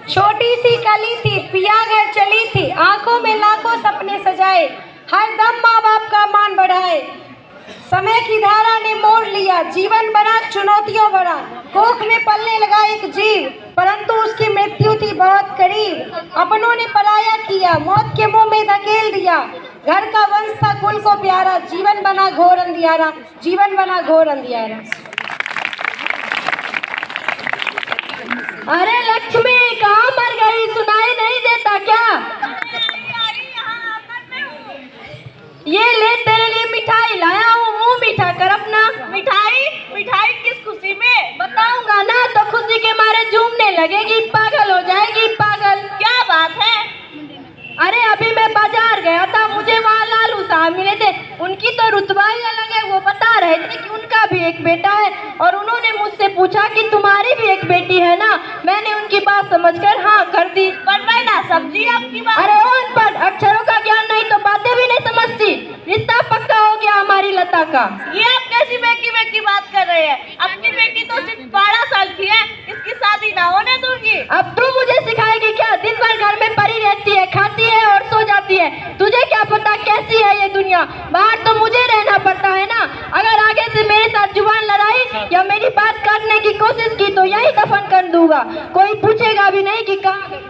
छोटी सी कली थी, पिया घर चली थी, आंखों में लाखों सपने सजाए, हर दम माँ बाप का मान बढ़ाए। समय की धारा ने मोड़ लिया, जीवन बना चुनौतियों भरा, कोख में पलने लगा एक जीव, परंतु उसकी मृत्यु थी बहुत करीब। अपनों ने पराया किया, मौत के मुंह में धकेल दिया, घर का वंश था कुल को प्यारा, जीवन बना घोर अंधियारा, जीवन बना घोर अंधियारा। अरे लक्ष्मी कहाँ मर गई, सुनाई नहीं देता क्या? ये ले तेरे लिए मिठाई लाया हूँ, मुंह मीठा कर अपना। मिठाई? मिठाई किस खुशी में? बताऊंगा ना तो खुशी के मारे झूमने लगेगी, पागल हो जाएगी पागल। क्या बात है? अरे अभी मैं बाजार गया था, मुझे वहाँ लालू साहब मिले थे, उनकी तो रुतबा ही अलग है। वो बता रहे थे कि उनका भी एक बेटा है और उन्होंने मुझसे पूछा कि तुम्हारी भी एक बेटी है ना। मैंने उनकी बात समझकर हाँ कर दी। पर मैं ना समझी आपकी बात। अरे वो अनपढ़, अक्षरों का ज्ञान नहीं तो बातें भी नहीं समझती। रिश्ता पक्का हो गया हमारी लता का। ये आप कैसी बेटी बात कर रहे हैं? अपनी बेटी तो सिर्फ 12 साल की है, इसकी शादी ना होने दूंगी। अब तू मुझे सिखाएगी क्या? दिन भर घर में पड़ी रहती है, खाती है और सो जाती है, तुझे क्या पता कैसी है ये दुनिया? बाहर तो मुझे रहना पड़ता है ना। अगर आगे से मेरे साथ जुबान लड़ाई या मेरी बात काटने की कोशिश की तो यही दफन कर दूंगा, कोई पूछेगा भी नहीं कि कहाँ।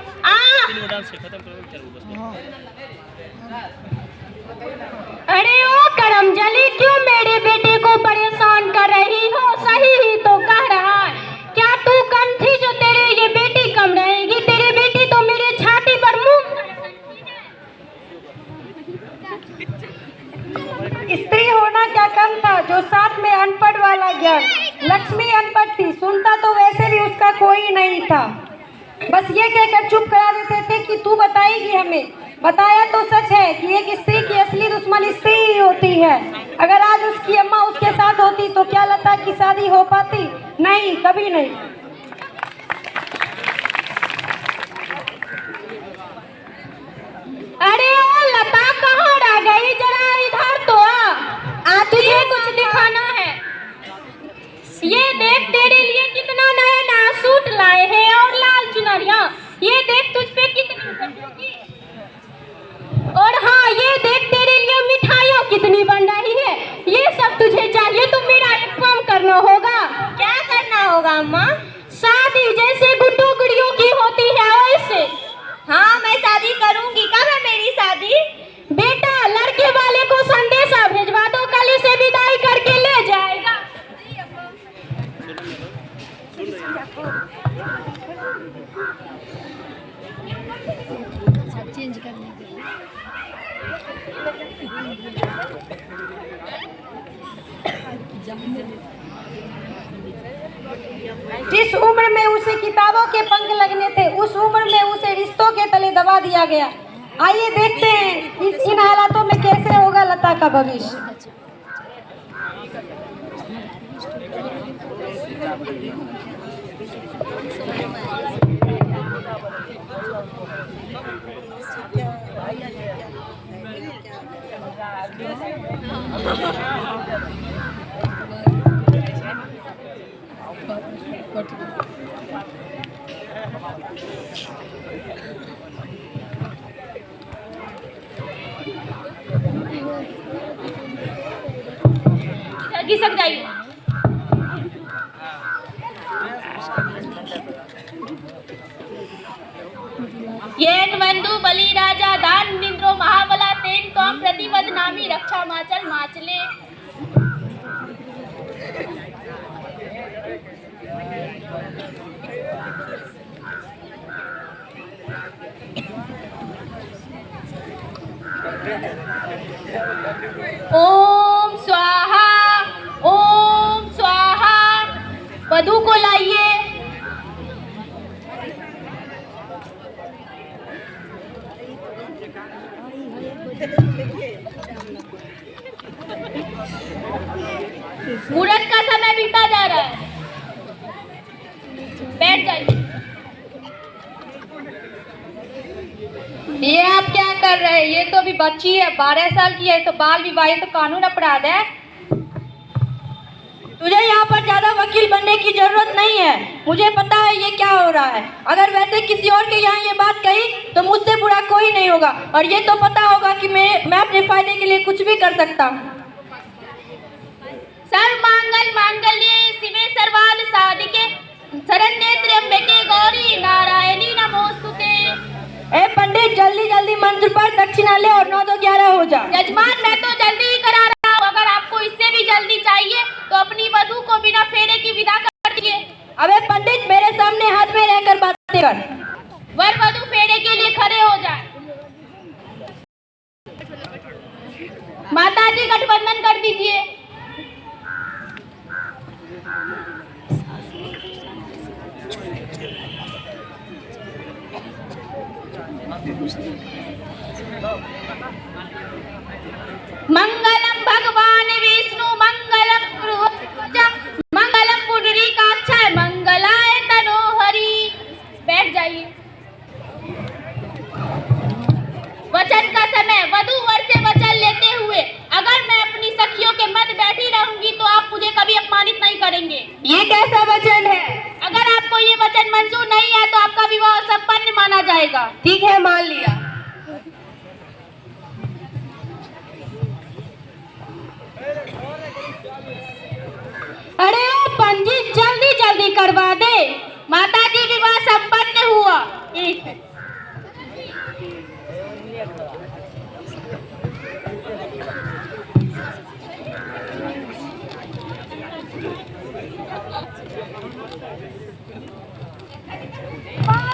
अरे ओ करमजली, क्यों मेरे बेटे को परेशान कर रही हो? सही ही तो कह रहा है। क्या तू कम थी जो तेरे ये बेटी कम रहेगी? तेरी बेटी तो मेरे छाती पर मुंह। स्त्री होना क्या कम था जो साथ में अनपढ़ वाला ज्ञान। लक्ष्मी अनपढ़ थी, सुनता तो वैसे भी उसका कोई नहीं था, बस ये कहकर चुप करा देते थे कि तू बताएगी हमें। बताया तो सच है कि एक स्त्री की असली दुश्मन स्त्री ही होती है। अगर आज उसकी अम्मा उसके साथ होती तो क्या लता की शादी हो पाती? नहीं, कभी नहीं। अरे ओ लता कहाँ रह गई? जरा इधर तो आ, तुझे कुछ दिखाना है। ये देख तेरे लिए कितना नया नया सूट लाए हैं और लाल चुनरिया। ये देख तुझ पे कितनी बनेगी। और हाँ ये देख तेरे लिए मिठाइयाँ कितनी बन रही है। ये सब तुझे चाहिए तो मेरा एक काम करना होगा। क्या करना होगा अम्मा? शादी जैसे गुड्डू गुड़ियों की होती है वैसे। हाँ मैं शादी करूंगी। कब है मेरी शादी? बेटा लड़के वाले को संदेशा भेजवा दो, कल इसे विदाई करके ले जाएगा। चेंज करने के लिए जिस उम्र में उसे किताबों के पंख लगने थे, उस उम्र में उसे रिश्तों के तले दबा दिया गया। आइए देखते हैं इन हालातों में कैसे होगा लता का भविष्य। घिसक जाइए। येन बंधु बलि राजा दान निंद्रो महाबला तेन तोम प्रतिपद नामी रक्षा माचल माचले। ओम स्वाहा, ओम स्वाहा। वधू को लाइए। मुहूर्त का समय बीता जा रहा है, बैठ जाइए। ये आप क्या कर रहे हैं? ये तो अभी बच्ची है, 12 साल की है, तो बाल विवाह तो कानून अपराध है। तुझे यहाँ पर ज्यादा वकील बनने की जरूरत नहीं है। मुझे पता है ये क्या हो रहा है। अगर वैसे किसी और के यहाँ ये बात कही तो मुझसे बुरा कोई नहीं होगा, और ये तो पता होगा कि मैं अपने फायदे के लिए कुछ भी कर सकता हूँ। सर्वमंगल मांगल्ये शिवे सर्वार्थ साधिके शरण्ये त्र्यंबके गौरी नारायणी नमोस्तुते। ए पंडित, जल्दी जल्दी मंत्र पर दक्षिणा ले और 9 तो 11 हो जा। यजमान, मैं तो जल्दी ही करा रहा हूँ। अगर आपको इससे भी जल्दी चाहिए तो अपनी वधू को बिना फेरे की विदा कर दीजिए। अबे पंडित, मेरे सामने हाथ में रहकर बातें कर। वर वधू फेरे के लिए खड़े हो जाए। माताजी गठबंधन कर दीजिए। मंगलम भगवान विष्णु मंगलम गुरुचा मंगलम पुंडरीकाक्षाय मंगलाय तनोहरि। बैठ जाइए। वचन का समय। वधू वर से वचन लेते हुए, अगर मैं अपनी सखियों के मध्य बैठी रहूंगी तो आप मुझे कभी अपमानित नहीं करेंगे। ये कैसा वचन है? अगर आपको ये वचन मंजूर नहीं है तो आपका विवाह संपन्न माना जाएगा। ठीक है, मान लिया। अरे ओ पंडित, जल्दी जल्दी करवा दे। माताजी, विवाह संपन्न हुआ।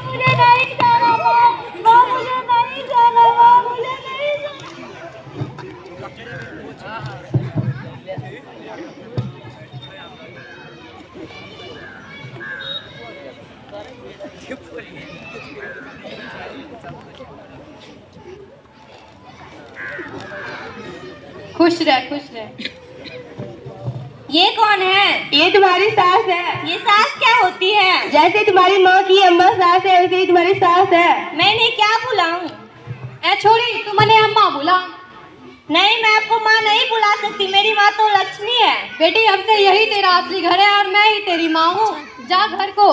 मुझे नहीं जाना, मुझे नहीं जाना, मुझे नहीं खुश रह, खुश रह। ये कौन है? ये तुम्हारी सास है। ये सास क्या होती है? जैसे तुम्हारी माँ की अम्मा सास है, वैसे ही तुम्हारी सास है। मैंने क्या बुलाऊं? ए छोड़ी, तू मने अम्मा बुला। नहीं, मैं आपको माँ नहीं बुला सकती। मेरी माँ तो लक्ष्मी है। बेटी, अब से यही तेरा असली घर है और मैं ही तेरी माँ हूँ। जा घर को।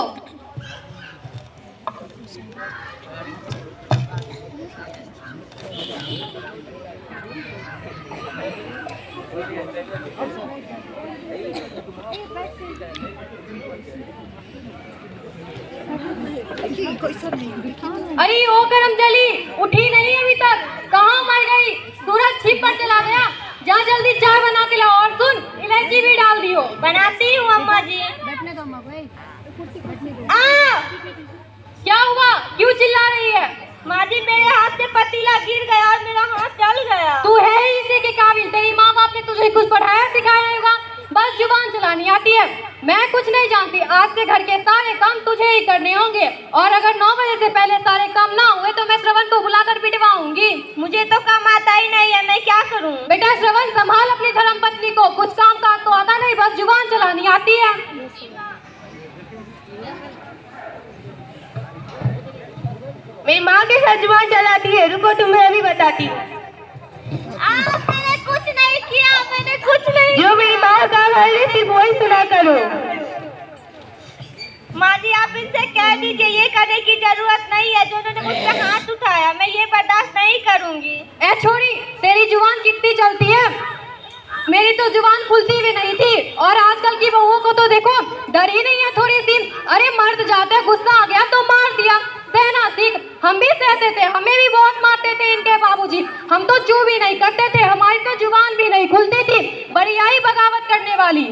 अरे ओ गरम जली, उठी नहीं अभी तक? कहाँ मर गई? सूरज छिप कर चला गया। जा जल्दी चाय बना के लाओ, और सुन, इलायची भी डाल दियो। बनाती हूँ अम्मा जी। क्या हुआ? क्यों चिल्ला रही है? माँ जी, मेरे हाथ से पतीला गिर गया और मेरा हाथ जल गया। तू है ही इसी के काबिल। तेरी माँ बाप ने तुझे कुछ पढ़ाया सिखाया होगा, बस जुबान चलानी आती है। मैं कुछ नहीं जानती। आज से घर के सारे काम तुझे ही करने होंगे, और अगर 9 बजे से पहले सारे काम ना हुए तो मैं श्रवण को बुलाकर पिटवाऊंगी। मुझे तो काम आता ही नहीं है, मैं क्या करूं? बेटा श्रवण, संभाल अपनी धर्म पत्नी को। कुछ काम काज तो आता नहीं, बस जुबान चलानी आती है। मेरी माँ के साथ जुबान चलाती है। रुको, तुम्हें अभी बताती हूँ। मैंने कुछ नहीं किया, मैंने कुछ नहीं। जो मेरी माँ का घर है, सिर्फ वही सुना करो। माँ जी, आप इनसे कह दीजिए ये करने की जरूरत नहीं है। जो उन्होंने मुझ पे हाथ उठाया, मैं ये बर्दाश्त नहीं करूंगी। ए छोड़ी, तेरी जुबान कितनी चलती है? मेरी तो जुबान खुलती भी नहीं थी, और आजकल की बहुओं को तो देखो, डर ही नहीं है थोड़ी सी। अरे मर्द जाता, गुस्सा आ गया तो मार दिया। सहना सीख। हम भी सहते थे, हमें भी बहुत मारते थे इनके बाबूजी। हम तो चू भी नहीं करते थे, हमारी तो जुबान भी नहीं खुलती थी। बड़ी आई बगावत करने वाली।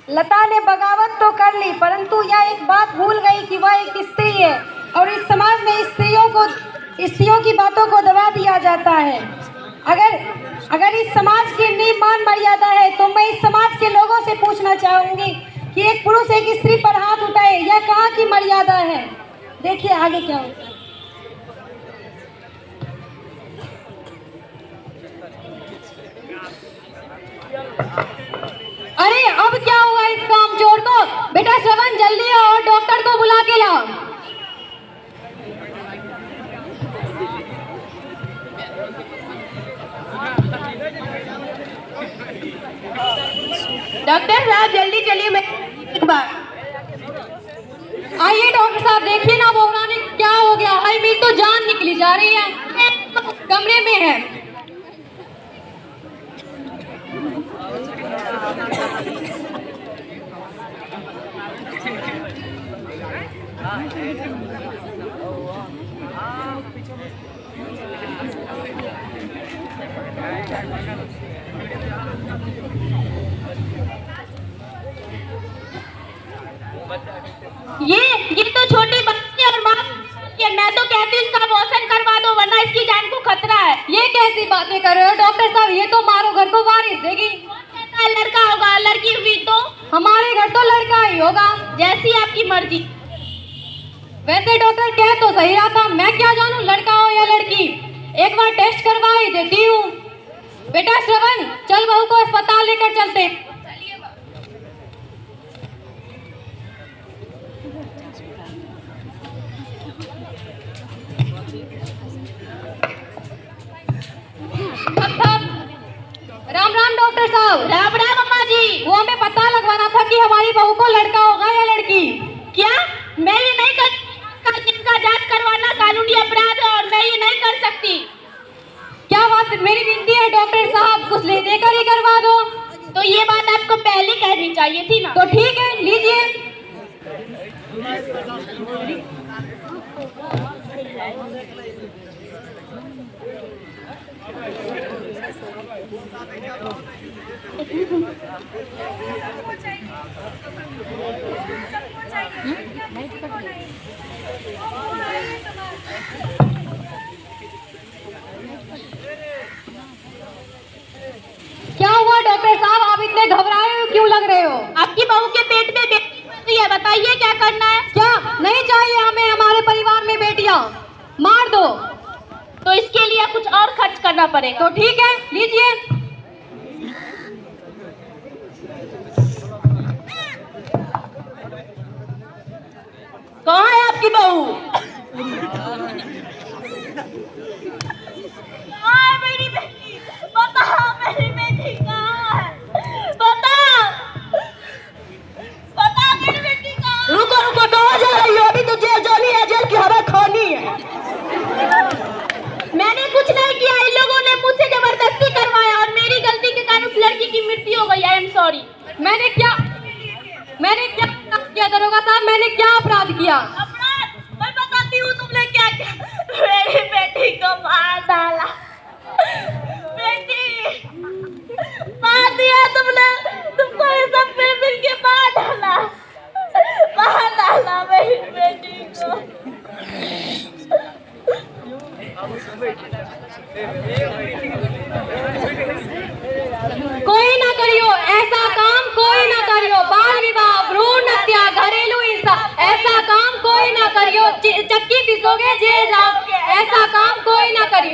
लता ने बगावत तो कर ली, परंतु यह एक बात भूल गई कि वह एक स्त्री है, और इस समाज में स्त्रियों की बातों को दबा दिया जाता है। अगर इस समाज की नींव मान मर्यादा है तो मैं इस समाज के लोगों से पूछना चाहूंगी कि एक पुरुष एक स्त्री पर हाथ उठाए, यह कहाँ की मर्यादा है? देखिए आगे क्या होता है। अरे अब क्या हुआ इस कामचोर को? बेटा श्रवण, जल्दी आओ और डॉक्टर को बुला के लाओ। डॉक्टर साहब जल्दी चलिए, मैं एक बार। आइए डॉक्टर साहब, देखिए ना वो रानी क्या हो गया है, मेरी तो जान निकली जा रही है, कमरे में है। ये तो छोटी बच्ची और माँ, मैं तो कहती हूँ इसका अबॉर्शन करवा दो वरना इसकी जान को खतरा है। ये कैसी बातें कर रहे हो डॉक्टर साहब, ये तो मारो घर को वारिस देगी। कहता है लड़का होगा, लड़की हुई तो हमारे घर तो लड़का ही होगा। जैसी आपकी मर्जी। वैसे डॉक्टर कह तो सही रहा था, मैं क्या जानूं लड़का हो या लड़की, एक बार टेस्ट करवा ही देती हूँ। बेटा श्रवण, चल बहू को अस्पताल लेकर चलते। राम राम डॉक्टर साहब। राम राम अम्मा जी। वो हमें पता लगवाना था कि हमारी बहू को लड़का होगा या लड़की। क्या? मैं ये नहीं कर, इनका जांच करवाना कानूनी अपराध है और मैं ये नहीं कर सकती। क्या बात, मेरी विनती है डॉक्टर साहब, कुछ ले देकर ही करवा दो। तो ये बात आपको पहले कहनी चाहिए थी ना। तो ठीक है, लीजिए। क्या हुआ डॉक्टर साहब, आप इतने घबराए क्यों लग रहे हो? आपकी बहू के पेट में बेटी बन रही है, बताइए क्या करना है। क्या नहीं चाहिए हमें हमारे परिवार में बेटियां, मार दो। तो इसके लिए कुछ और खर्च करना पड़ेगा। तो ठीक है, लीजिए। कहाँ है आपकी बहू? कहाँ है मेरी बेटी? बताओ मेरी बेटी कहाँ है? बताओ, बताओ मेरी बेटी कहाँ है? रुको रुको, कहाँ जा रही हो? अभी तो जेल जानी है, जेल की हवा खानी है। मैंने कुछ नहीं किया, इन लोगों ने मुझसे जबरदस्ती करवाया और मेरी गलती के कारण उस लड़की की मृत्यु हो गई। I am sorry. मैंने क्या दरोगा साहब, मैंने क्या अपराध किया? अपराध? मैं बताती हूँ तुमने क्या किया। मेरी बेटी को मार डाला। बेटी, मार दिया तुमने, तुमको ये सब मिल के मार डाला मेरी बेटी को। कोई ना करियो ऐसा काम, कोई ना करियो, बाल विवाह, भ्रूण हत्या, घरेलू हिंसा, ऐसा काम कोई ना करियो, चक्की पिसोगे जेल जाओगे, ऐसा काम कोई ना करियो।